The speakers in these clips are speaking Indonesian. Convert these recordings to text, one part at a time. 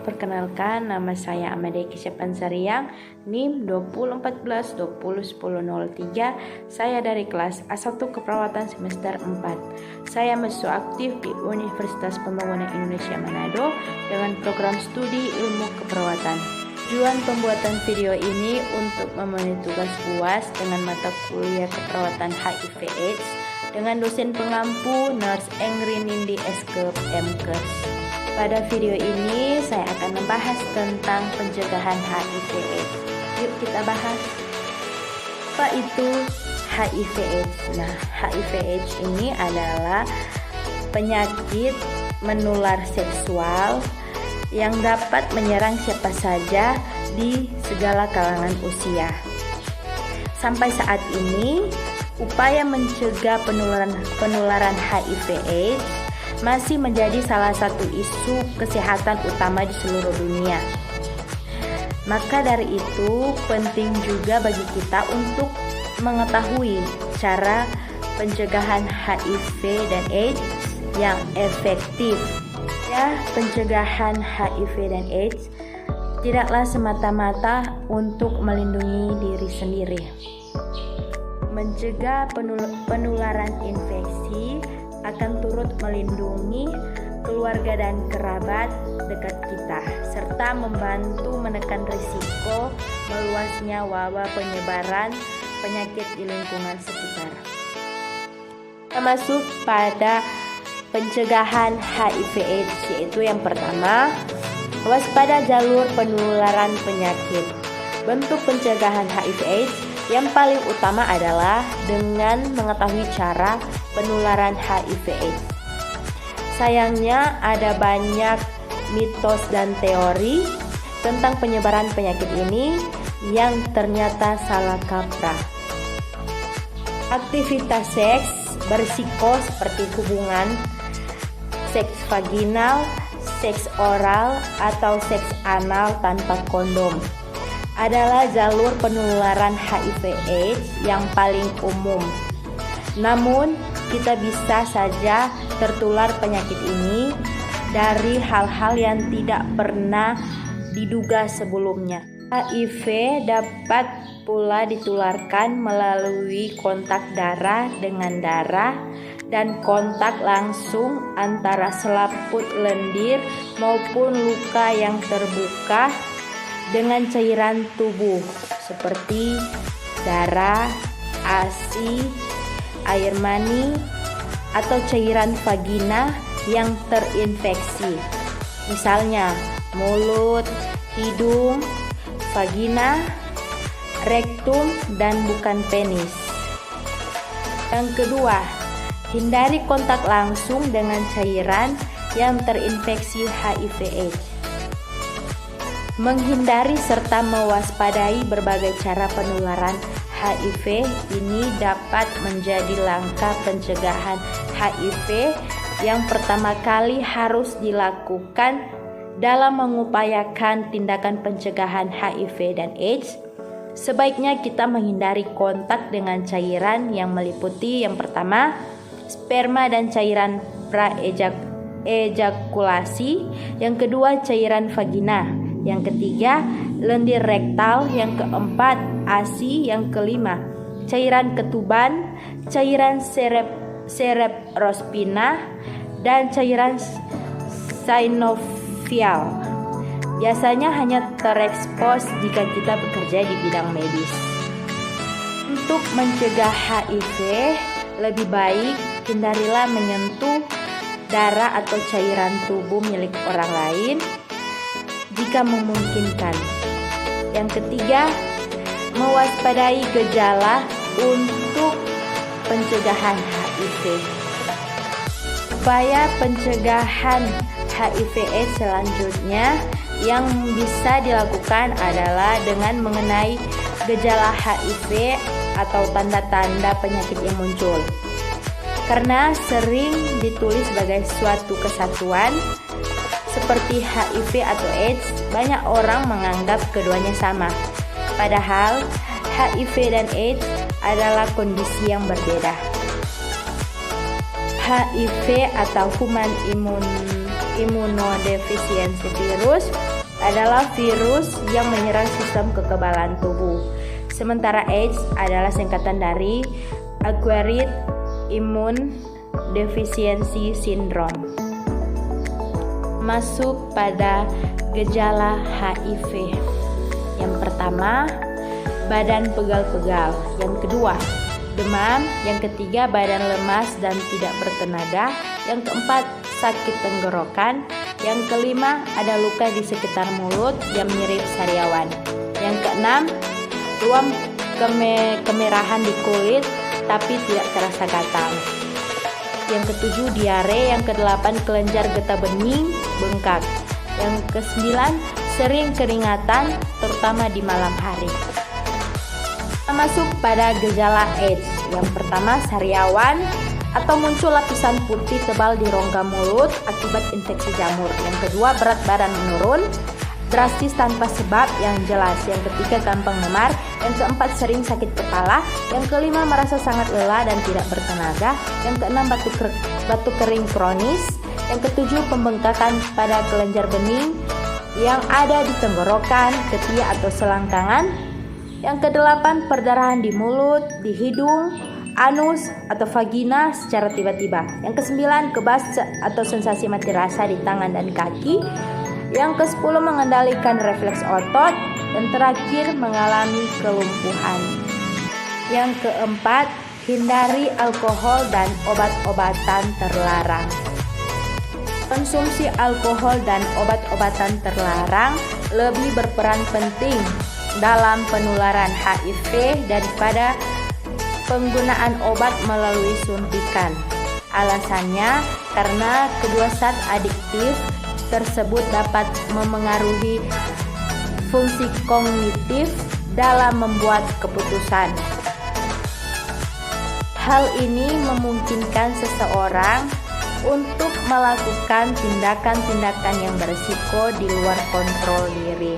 perkenalkan nama saya Amade Kisyapansariang, NIM 2014-201003. Saya dari kelas A1 Keperawatan semester 4. Saya mahasiswa aktif di Universitas Pembangunan Indonesia Manado dengan program studi ilmu keperawatan. Tujuan pembuatan video ini untuk memenuhi tugas UAS dengan mata kuliah keperawatan HIV/AIDS dengan dosen pengampu Nurse Engri Nindi Eskep MKes. Pada video ini saya akan membahas tentang pencegahan HIV/AIDS. Yuk kita bahas. Apa itu HIV/AIDS? Nah, HIV/AIDS ini adalah penyakit menular seksual yang dapat menyerang siapa saja di segala kalangan usia. Sampai saat ini, upaya mencegah penularan HIV/AIDS masih menjadi salah satu isu kesehatan utama di seluruh dunia. Maka dari itu, penting juga bagi kita untuk mengetahui cara pencegahan HIV dan AIDS yang efektif. Ya, pencegahan HIV dan AIDS tidaklah semata-mata untuk melindungi diri sendiri. Mencegah penularan infeksi akan turut melindungi keluarga dan kerabat dekat kita, serta membantu menekan risiko meluasnya wabah penyebaran penyakit di lingkungan sekitar. Kita masuk pada pencegahan HIV/AIDS, yaitu yang pertama, waspada jalur penularan penyakit. Bentuk pencegahan HIV/AIDS yang paling utama adalah dengan mengetahui cara penularan HIV/AIDS. Sayangnya ada banyak mitos dan teori tentang penyebaran penyakit ini yang ternyata salah kaprah. Aktivitas seks berisiko seperti hubungan seks vaginal, seks oral, atau seks anal tanpa kondom adalah jalur penularan HIV/AIDS yang paling umum. Namun, kita bisa saja tertular penyakit ini dari hal-hal yang tidak pernah diduga sebelumnya. HIV dapat pula ditularkan melalui kontak darah dengan darah dan kontak langsung antara selaput lendir maupun luka yang terbuka dengan cairan tubuh seperti darah, ASI, air mani, atau cairan vagina yang terinfeksi. Misalnya mulut, hidung, vagina, rektum, dan bukan penis. Yang kedua, hindari kontak langsung dengan cairan yang terinfeksi HIV/AIDS. Menghindari serta mewaspadai berbagai cara penularan HIV ini dapat menjadi langkah pencegahan HIV yang pertama kali harus dilakukan dalam mengupayakan tindakan pencegahan HIV dan AIDS. Sebaiknya kita menghindari kontak dengan cairan yang meliputi yang pertama, sperma dan cairan praejakulasi, yang kedua cairan vagina, yang ketiga lendir rektal, yang keempat ASI, yang kelima cairan ketuban, cairan cerebrospina, dan cairan synovial. Biasanya hanya terekspos jika kita bekerja di bidang medis. Untuk mencegah HIV, lebih baik hindarilah menyentuh darah atau cairan tubuh milik orang lain jika memungkinkan. Yang ketiga, mewaspadai gejala untuk pencegahan HIV. Upaya pencegahan HIV/AIDS selanjutnya yang bisa dilakukan adalah dengan mengenai gejala HIV atau tanda-tanda penyakit yang muncul. Karena sering ditulis sebagai suatu kesatuan seperti HIV atau AIDS, banyak orang menganggap keduanya sama. Padahal HIV dan AIDS adalah kondisi yang berbeda. HIV atau Human Immune Imunodefisiensi virus adalah virus yang menyerang sistem kekebalan tubuh. Sementara AIDS adalah singkatan dari Acquired Immune Deficiency Syndrome. Masuk pada gejala HIV. Yang pertama, badan pegal-pegal. Yang kedua, demam. Yang ketiga, badan lemas dan tidak bertenaga. Yang keempat, sakit tenggorokan. Yang kelima, ada luka di sekitar mulut yang mirip sariawan. Yang keenam, ruam kemerahan di kulit tapi tidak terasa gatal. Yang ketujuh, diare. Yang kedelapan, kelenjar getah bening bengkak. Yang kesembilan, sering keringatan terutama di malam hari. Masuk pada gejala AIDS. Yang pertama, sariawan atau muncul lapisan putih tebal di rongga mulut akibat infeksi jamur. Yang kedua, berat badan menurun drastis tanpa sebab yang jelas. Yang ketiga, gampang memar. Yang keempat, sering sakit kepala. Yang kelima, merasa sangat lelah dan tidak bertenaga. Yang keenam, batuk kering kronis. Yang ketujuh, pembengkakan pada kelenjar bening yang ada di tenggorokan, ketiak atau selangkangan. Yang kedelapan, perdarahan di mulut, di hidung, anus atau vagina secara tiba-tiba. Yang kesembilan, kebas atau sensasi mati rasa di tangan dan kaki. Yang ke-10, mengendalikan refleks otot. Dan terakhir, mengalami kelumpuhan. Yang keempat, hindari alkohol dan obat-obatan terlarang. Konsumsi alkohol dan obat-obatan terlarang lebih berperan penting dalam penularan HIV daripada penggunaan obat melalui suntikan. Alasannya karena kedua zat adiktif tersebut dapat memengaruhi fungsi kognitif dalam membuat keputusan. Hal ini memungkinkan seseorang untuk melakukan tindakan-tindakan yang berisiko di luar kontrol diri.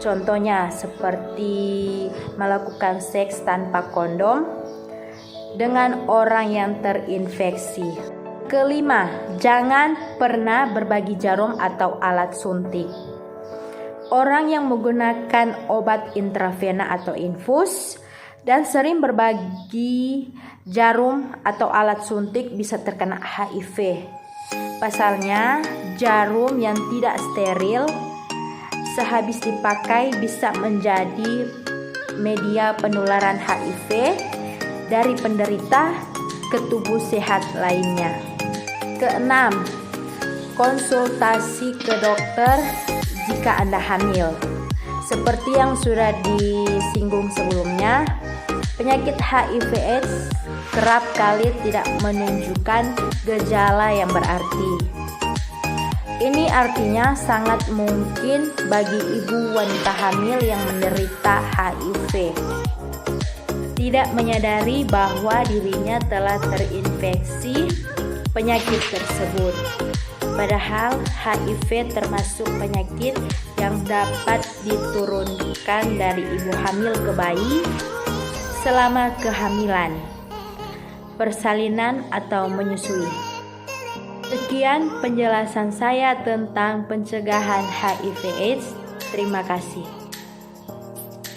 Contohnya seperti melakukan seks tanpa kondom dengan orang yang terinfeksi. Kelima, jangan pernah berbagi jarum atau alat suntik. Orang yang menggunakan obat intravena atau infus dan sering berbagi jarum atau alat suntik bisa terkena HIV. Pasalnya, jarum yang tidak steril sehabis dipakai bisa menjadi media penularan HIV dari penderita ke tubuh sehat lainnya. Keenam, konsultasi ke dokter jika Anda hamil. Seperti yang sudah disinggung sebelumnya, penyakit HIV/AIDS kerap kali tidak menunjukkan gejala yang berarti. Ini artinya sangat mungkin bagi ibu wanita hamil yang menderita HIV tidak menyadari bahwa dirinya telah terinfeksi penyakit tersebut. Padahal HIV termasuk penyakit yang dapat diturunkan dari ibu hamil ke bayi selama kehamilan, persalinan atau menyusui. Sekian penjelasan saya tentang pencegahan HIV/AIDS. Terima kasih.